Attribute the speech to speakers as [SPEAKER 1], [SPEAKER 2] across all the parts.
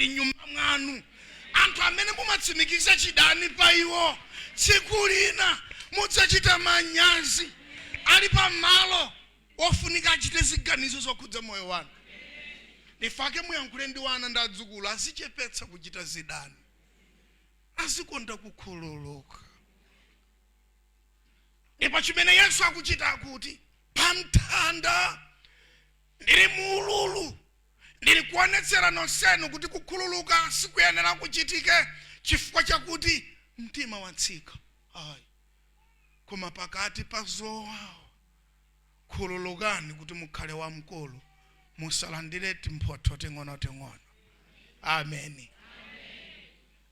[SPEAKER 1] ali nyumba mwanu anthu amene mumatsimikiza chidani pa iwo tsiku lina mudzachita manyazi ali pa malo ofunika achite ziganizo zokhudza moyo wanu. Ndifake muyankhule ndi wana ndi adzukulu azichepetsa kuchita zidani, azikonda kukhululuka. Ndipo chimene Yesu akuchita akuti pamtanda ndili muululu ndili kuonetsera nonsenu kuti kukhululuka sikuyenera kuchitike chifukwa chakuti mtima watsika. Ayi, koma pakati pa zowawa khululukani kuti mukhale wamkulu, musalandire timphotho ting'ono. Amen.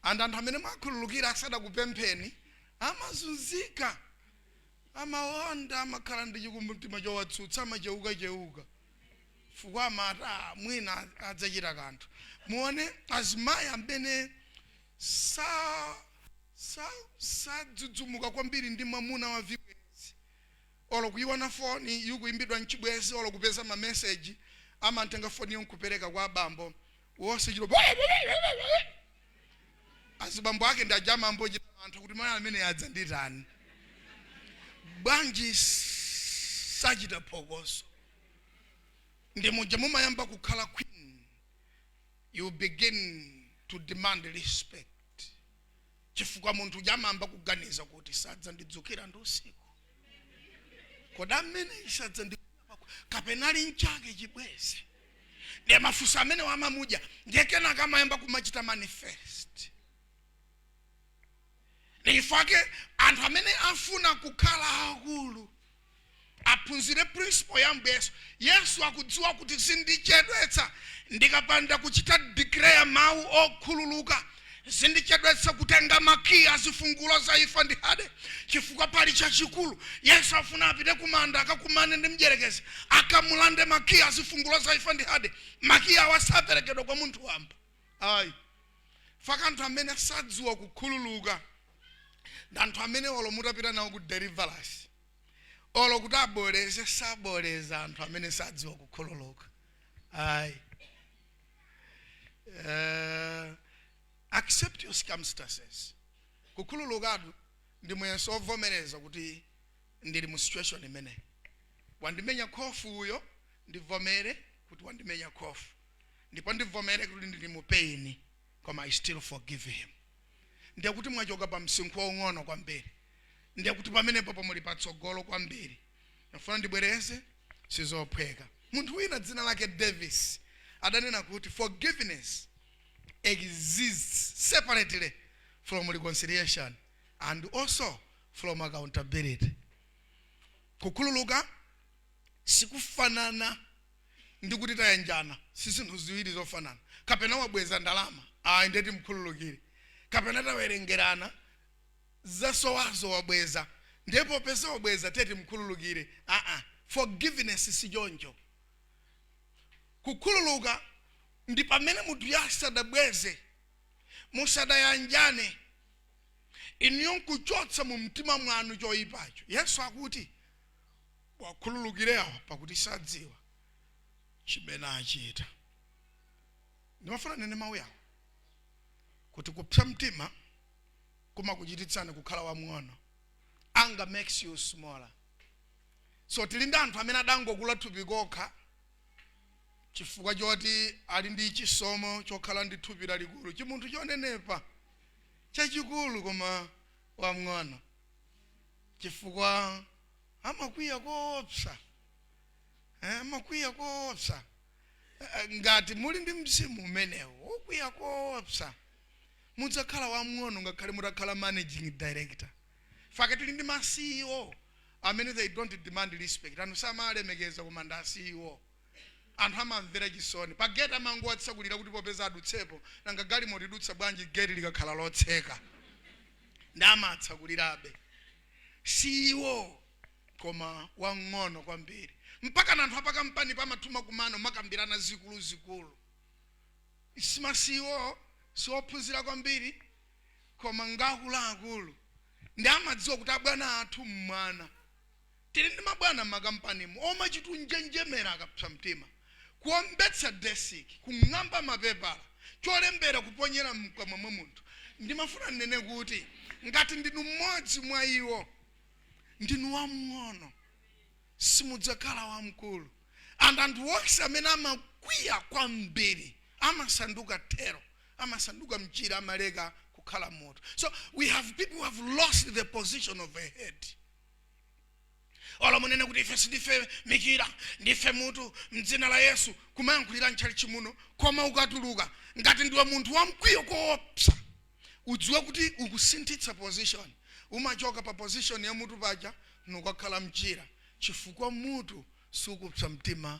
[SPEAKER 1] And anthu amene makhululukira asadakupempheni amazunzika, amawonda, amakhala ndi chikumbutima chowatsutsa, amacheuka fukwa amata mwina adzachita kanthu. Muone azimayi amene sadzudzumuka kwambiri ndi mwamuna wa vibwezi, olo kuiwana foni yukuimbidwa mchibwezi, olo kupeza ma message amantenga foni yonkupereka kwa abambo wose chilo azibambo ake ndajama amboji anthu kuti mwana amene adza nditani bwanji sachita phokoso. Ndi muja mumayamba kukhala queen, you begin to demand respect. Chifukwa munthu jamamba kuganiza kuti sadza ndidzukira ndi usiku, koda amene isadza ndi kapenali nchake chibwezi. Ndiye mafusa amene wamamuja ndiye kena kamayamba kumachita manifest. Ndifake anthu amene afuna kukhala akulu aphunzire principle ya Yesu. Yesu akudziwa kuti sindichedwetsa ndikapanda kuchita declare mawu okhululuka, sindichedwetsa kutenga makiyi azifungulo za imfa ndi Hade chifukwa pali chachikulu. Yesu afuna apite kumanda akakumane ndi mdierekezi akamulande makiyi azifungulo za imfa ndi Hade. Makiyi awasaperekedwa kwa munthu wamba. Ayi, faka anthu amene sadziwa kukhululuka ndi anthu amene olo mutapita nawo ku deliverance, olo kuti aboleze saboleza anthu amene sadziwa kukhululuka. Ayi, accept your circumstances. Kukhululukadu ndi muyeso ovomereza kuti ndili mu situation imene. Wandimenya khofu uyo ndivomere kuti wandimenya khofu, ndipo ndivomere kuti ndili mu pain, koma I still forgive him. Ndiye kuti mwachoka pa msinkhu waung'ono kwambiri, ndiye kuti pamene popo muli patsogolo kwambiri. Nafuna ndibwereze sizophweka. Munthu wina dzina lake Davis adanena kuti forgiveness exists separately from reconciliation and also from accountability. Kukhululuka sikufanana ndi kuti tayanjana, sisinthu ziwiri zofanana. Kapena wabweza ndalama ndeti mkhululukire, kapena tawerengerana zasowazo wabweza ndipo pesa wabweza teti mkhululukire. Forgiveness si choncho. Kukhululuka ndi pamene munthu yasadabweze musadayanjane iniyo nkuchotsa mu mtima mwanu choyipacho. Yesu akuti wakhululukire awa pakuti sadziwa chimene achita. Ndimafuna nene mawu yawo kuti kupsa mtima kumakuchititsani kukhala wamng'ono. Anger makes you smaller. So tili anthu amene adangokula thupi kokha chifukwa choti ali ndi chisomo chokhala ndi thupi lalikulu, chimunthu chonenepa chachikulu koma wamng'ono, chifukwa amakwiya koopsa. Amakwiya koopsa. Ngati muli ndi mzimu umenewo okwiya koopsa, mudzakhala wamng'ono ngakhale mutakhala managing director. Faka tili ndi ma CEO amene they don't demand respect. Anthu samalemekeza koma ndi CEO. Anthu amamvera chisoni. Pageti amango atsakulira kuti popeza adutsepo nanga gali motidutsa bwanji geti likakhala lotseka. Ndama atsakulirabe. CEO koma wang'ono kwambiri. Mpaka anthu apaka mpani pamatuma kumano makambirana zikulu. Isima CEO siophunzira kwambiri koma ngakulu. Ndi amadziwa kuti abwana athu mmwana. Tili ndi mabwana makampanimu omachitu njenjemera akapsa mtima, kuombetsa desiki, kung'amba mapepala, cholembera kuponyera mkamwa mwa munthu. Ndimafuna nene kuti ngati ndinu mmodzi mwa iwo, ndinu wamng'ono, simudzakhala wamkulu. And anthu onse amene amakwiya kwambiri amasanduka tero, amasanduka mchira, amaleka kukhala moto. So we have people who have lost the position of a head. Ola munene kuti ife sindife michira, ndife mutu mdzina la Yesu, kumayankhulira ntchalichi muno, koma ukatuluka ngati ndiwe munthu wamkwiyo koopsa, udziwe kuti ukusinthitsa position. Umachoka pa position ya mutu paja nukakhala mchira, chifukwa mutu sukupsa mtima